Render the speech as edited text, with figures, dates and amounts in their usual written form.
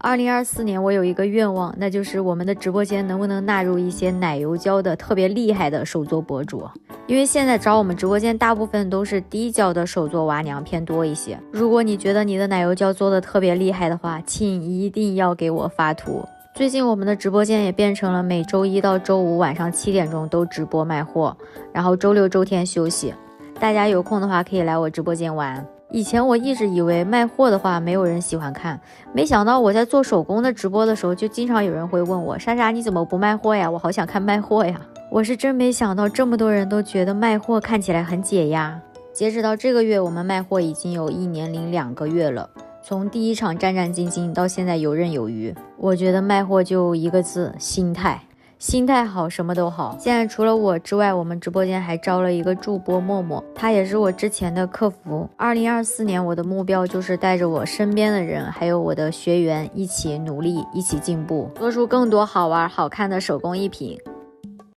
2024年我有一个愿望，那就是我们的直播间能不能纳入一些奶油教的特别厉害的手作博主。因为现在找我们直播间大部分都是低教的手作娃娘偏多一些。如果你觉得你的奶油教做的特别厉害的话，请一定要给我发图。最近我们的直播间也变成了每周一到周五晚上7点钟都直播卖货，然后周六周天休息。大家有空的话可以来我直播间玩。以前我一直以为卖货的话没有人喜欢看，没想到我在做手工的直播的时候，就经常有人会问我，莎莎你怎么不卖货呀？我好想看卖货呀。我是真没想到这么多人都觉得卖货看起来很解压。截止到这个月，我们卖货已经有1年零2个月了，从第一场战战兢兢到现在游刃有余。我觉得卖货就一个字，心态。心态好什么都好。现在除了我之外，我们直播间还招了一个助播默默，他也是我之前的客服。2024年我的目标就是带着我身边的人还有我的学员一起努力，一起进步，做出更多好玩好看的手工艺品。